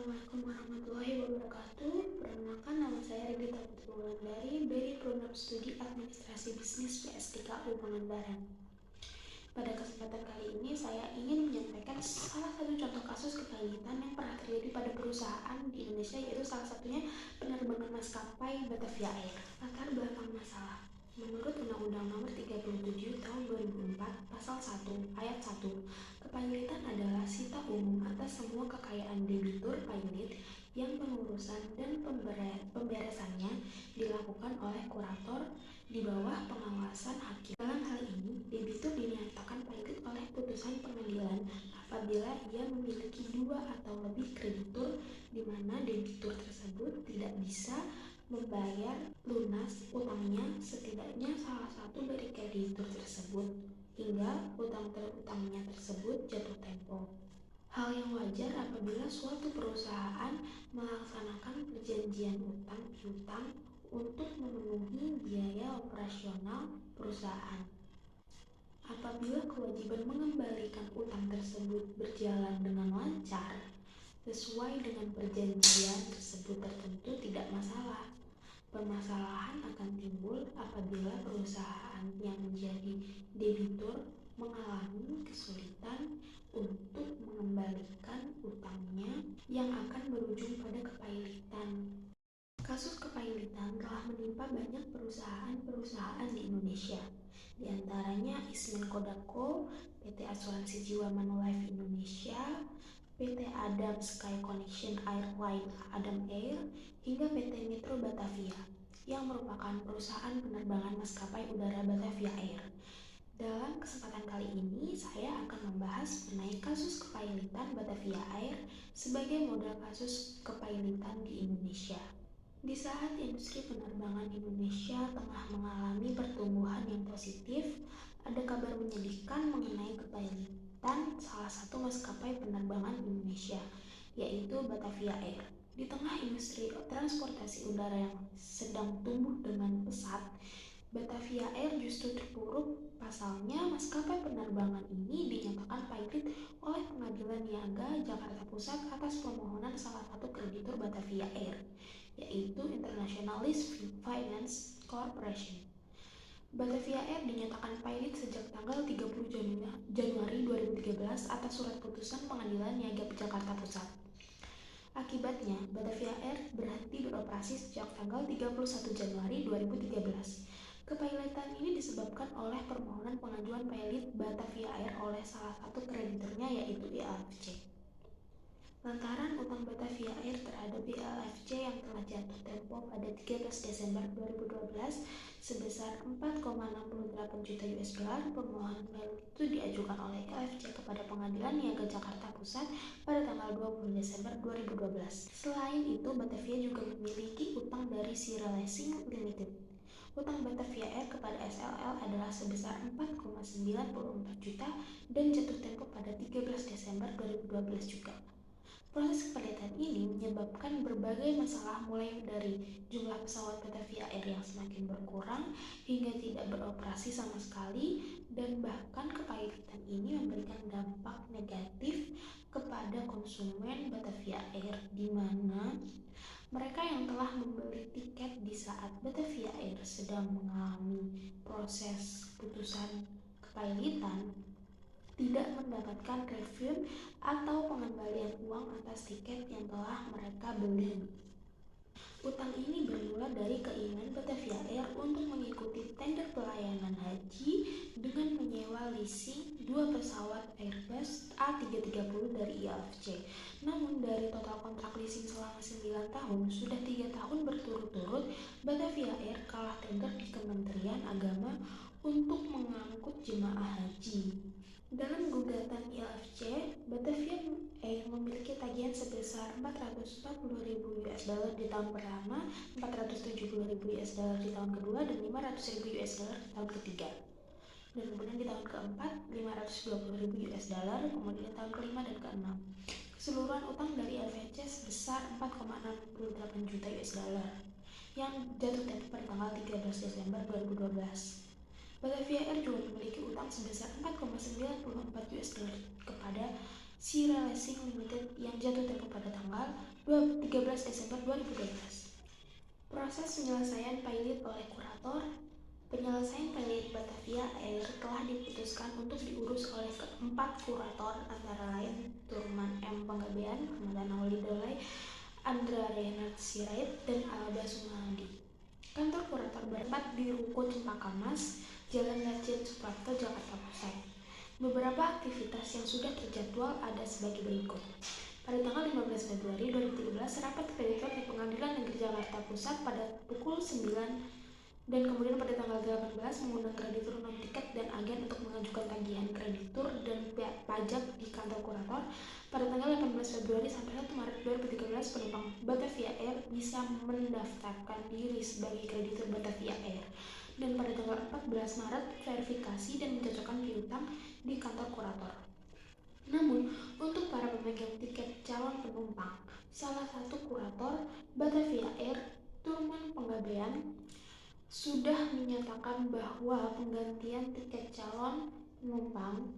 Assalamualaikum warahmatullahi wabarakatuh. Perkenalkan, nama saya Ridita Putri dari Program Studi Administrasi Bisnis PSTKU Pangandaran. Pada kesempatan kali ini, saya ingin menyampaikan salah satu contoh kasus kepailitan yang pernah terjadi pada perusahaan di Indonesia, yaitu salah satunya penerbangan maskapai Batavia Air. Latar belakang masalah. Menurut Undang-Undang Nomor 37 Tahun 2004, Pasal 1, Ayat 1, kepailitan adalah sita umum atas semua kekayaan debitur pilot yang pengurusan dan pemberesannya dilakukan oleh kurator di bawah pengawasan hakim. Dalam hal ini, debitur dinyatakan pilot oleh putusan pengadilan apabila ia memiliki dua atau lebih kreditur di mana debitur tersebut tidak bisa membayar lunas utangnya setidaknya salah satu dari kreditur tersebut hingga utang terutangnya tersebut jatuh tempo. Hal yang wajar apabila suatu perusahaan melaksanakan perjanjian utang piutang untuk memenuhi biaya operasional perusahaan. Apabila kewajiban mengembalikan utang tersebut berjalan dengan lancar sesuai dengan perjanjian tersebut tertentu, tidak masalah. Permasalahan akan timbul apabila perusahaan yang menjadi debitur mengalami kesulitan untuk mengembalikan utangnya yang akan berujung pada kepailitan. Kasus kepailitan telah menimpa banyak perusahaan di Indonesia, di antaranya Eastman Kodaco, PT Asuransi Jiwa Manulife Indonesia, PT Adam Sky Connection Airline Adam Air, hingga PT Metro Batavia, yang merupakan perusahaan penerbangan maskapai udara Batavia Air. Dalam kesempatan kali ini, saya akan membahas mengenai kasus kepailitan Batavia Air sebagai model kasus kepailitan di Indonesia. Di saat industri penerbangan Indonesia tengah mengalami pertumbuhan yang positif, ada kabar menyedihkan mengenai kepailitan salah satu maskapai penerbangan Indonesia, yaitu Batavia Air. Di tengah industri transportasi udara yang sedang tumbuh dengan pesat, Batavia Air justru terpuruk. Pasalnya, maskapai penerbangan ini dinyatakan pailit oleh Pengadilan Niaga Jakarta Pusat atas permohonan salah satu kreditur Batavia Air, yaitu Internationalis Finance Corporation. Batavia Air dinyatakan pailit sejak tanggal 30 Januari 2013 atas surat putusan Pengadilan Niaga Jakarta Pusat. Akibatnya, Batavia Air berhenti beroperasi sejak tanggal 31 Januari 2013. Kepailitan ini disebabkan oleh permohonan pengajuan pailit Batavia Air oleh salah satu krediturnya, yaitu IAFC. Lantaran utang Batavia Air terhadap IAFC yang telah jatuh tempo pada 13 Desember 2012 sebesar 4,68 juta US dollar, permohonan pailit itu diajukan oleh IAFC kepada Pengadilan Niaga Jakarta Pusat pada tanggal 20 Desember 2012. Selain itu, Batavia juga memiliki utang dari Sierra Leasing Limited. Utang Batavia Air kepada SLL adalah sebesar 4,94 juta dan jatuh tempo pada 13 Desember 2012 juga. Proses kepailitan ini menyebabkan berbagai masalah, mulai dari jumlah pesawat Batavia Air yang semakin berkurang hingga tidak beroperasi sama sekali, dan bahkan kepailitan ini memberikan dampak negatif kepada konsumen Batavia Air, di mana mereka yang telah membeli tiket di saat Batavia Air sedang mengalami proses putusan kepailitan tidak mendapatkan refund atau pengembalian uang atas tiket yang telah mereka beli. Utang ini bermula dari keinginan Batavia Air untuk mengikuti tender pelayanan haji dengan menyewa leasing dua pesawat Airbus A330 dari IAFC. Namun dari total kontrak leasing selama 9 tahun, sudah 3 tahun berturut-turut Batavia Air kalah tender di Kementerian Agama untuk mengangkut jemaah haji. Dalam gugatan IAFC, Batavia Air memiliki tagihan sebesar 440.000 US dollar di tahun pertama, 470.000 US dollar di tahun kedua, dan 500.000 US dollar di tahun ketiga. Dan kemudian di tahun keempat, 520.000 US dollar, kemudian di tahun kelima dan keenam. Keseluruhan utang dari IAFC sebesar 4,68 juta US dollar yang jatuh tempo pada tanggal 13 Desember 2012. Batavia Air juga memiliki utang sebesar 4,94 US dollar kepada Sierra Leasing Limited yang jatuh tempo pada tanggal 13 Desember 2012. Proses penyelesaian pilot oleh kurator. Penyelesaian pilot Batavia Air telah diputuskan untuk diurus oleh keempat kurator, antara lain Turman M. Panggabean, Ramadhan Awali Dolai, Andra Renard Sirait, dan Alba Sumardi. Kantor kurator bertempat di Ruko Cempaka Mas, Jalan Ledjen Suprapto, Jakarta Pusat. Beberapa aktivitas yang sudah terjadwal ada sebagai berikut. Pada tanggal 15 Februari 2013, rapat kreditor di Pengadilan Negeri Jakarta Pusat pada pukul 9, dan kemudian pada tanggal 18 mengundang kreditur non-tiket dan agen untuk mengajukan tagihan kreditur dan pajak di kantor kurator. Pada tanggal 18 Februari sampai 1 Maret 2013, penumpang Batavia Air bisa mendaftarkan diri sebagai kreditur Batavia Air. Dan pada tanggal 14 Maret, verifikasi dan mencocokkan piutang di kantor kurator. Namun, untuk para pemegang tiket calon penumpang, salah satu kurator Batavia Air, Turman Panggabean, sudah menyatakan bahwa penggantian tiket calon penumpang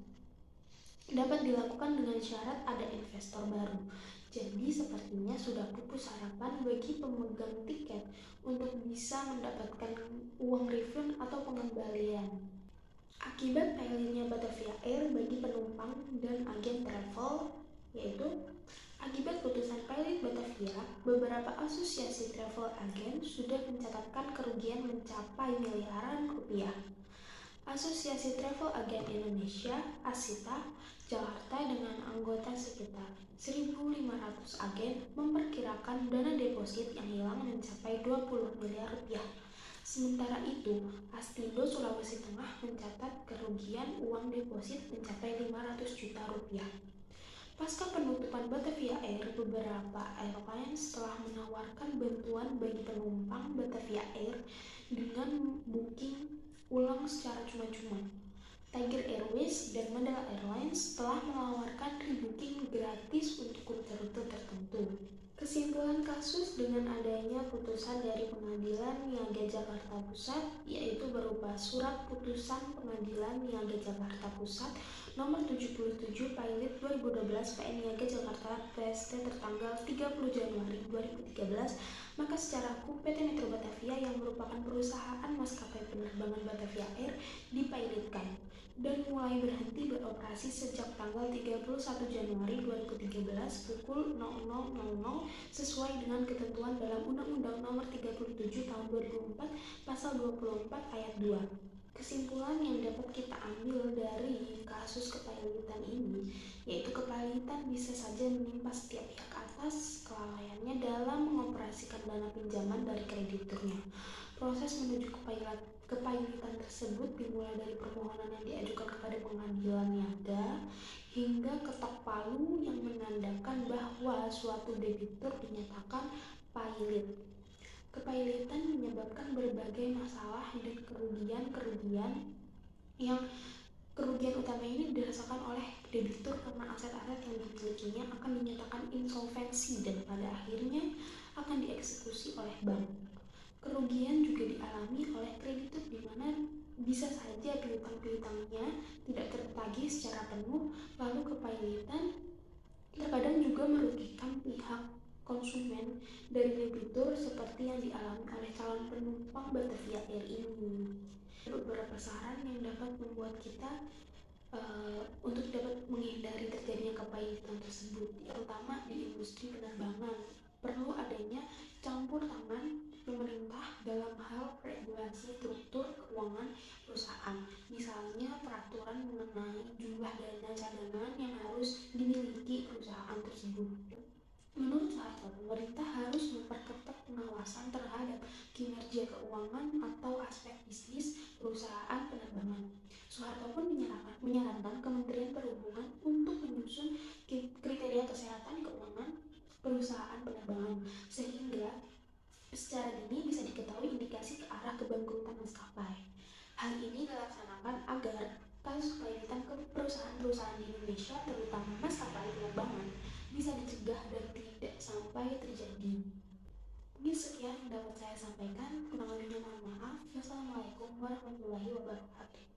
dapat dilakukan dengan syarat ada investor baru. Jadi sepertinya sudah pupus harapan bagi pemegang tiket untuk bisa mendapatkan uang refund atau pengembalian. Akibat pilotnya Batavia Air bagi penumpang dan agen travel, yaitu akibat putusan pilot Batavia, beberapa asosiasi travel agen sudah mencatatkan kerugian mencapai miliaran rupiah. Asosiasi Travel Agen Indonesia (ASITA) Jakarta dengan anggota sekitar 1.500 agen memperkirakan dana deposit yang hilang mencapai 20 miliar rupiah. Sementara itu, Astindo Sulawesi Tengah mencatat kerugian uang deposit mencapai 500 juta rupiah. Pasca penutupan Batavia Air, beberapa airlines telah menawarkan bantuan bagi penumpang Batavia Air dengan booking ulang secara cuma-cuma. Tiger Airways dan Mandala Airlines telah menawarkan rebooking gratis untuk rute-rute tertentu. Kesimpulan kasus dengan adanya putusan dari Pengadilan Niaga Jakarta Pusat, yaitu berupa Surat Putusan Pengadilan Niaga Jakarta Pusat Nomor 77 Pilot 2012 PN Niaga Jakarta PST tertanggal 30 Januari 2013, maka secara hukum PT Metro Batavia yang merupakan perusahaan maskapai penerbangan Batavia Air dipilotkan dan mulai berhenti beroperasi sejak tanggal 31 Januari 2013 pukul 00.00 sesuai dengan ketentuan dalam Undang-Undang Nomor 37 Tahun 2004 Pasal 24 Ayat 2. Kesimpulan yang dapat kita ambil dari kasus kepailitan ini, yaitu kepailitan bisa saja menimpa setiap pihak atas kelalaiannya dalam mengoperasikan dana pinjaman dari krediturnya. Proses menuju kepailitan tersebut dimulai dari permohonan yang diajukan kepada pengadilan niaga hingga ketok palu yang menandakan bahwa suatu debitur dinyatakan pailit. Kepailitan menyebabkan berbagai masalah dan kerugian yang kerugian utama ini dirasakan oleh debitur karena aset-aset yang dimilikinya akan dinyatakan insolvensi dan pada akhirnya akan dieksekusi oleh bank. Kerugian juga dialami oleh kreditur di mana bisa saja piutang-piutangnya tidak tertagih secara penuh, lalu kepailitan terkadang juga merugikan pihak konsumen dari debitur seperti yang dialami oleh calon penumpang Batavia Air ini. Beberapa saran yang dapat membuat kita untuk dapat menghindari terjadinya kepailitan tersebut, terutama di industri penerbangan. Perlu adanya campur tangan pemerintah dalam hal regulasi struktur keuangan perusahaan, misalnya peraturan mengenai jumlah dana cadangan yang harus dimiliki perusahaan tersebut. Menurut saya, pemerintah harus memperketat pengawasan terhadap kinerja keuangan atau aspek bisnis perusahaan penerbangan. Soeharto pun menyarankan Kementerian Perhubungan untuk menyusun kriteria kesehatan keuangan perusahaan penerbangan sehingga secara dini bisa diketahui indikasi ke arah kebangkrutan maskapai. Hal ini dilaksanakan agar kasus kepailitan ke perusahaan-perusahaan di Indonesia, terutama maskapai penerbangan, bisa dicegah dan tidak sampai terjadi. Mungkin sekian yang dapat saya sampaikan. Kurang lebihnya mohon maaf. Wassalamualaikum warahmatullahi wabarakatuh.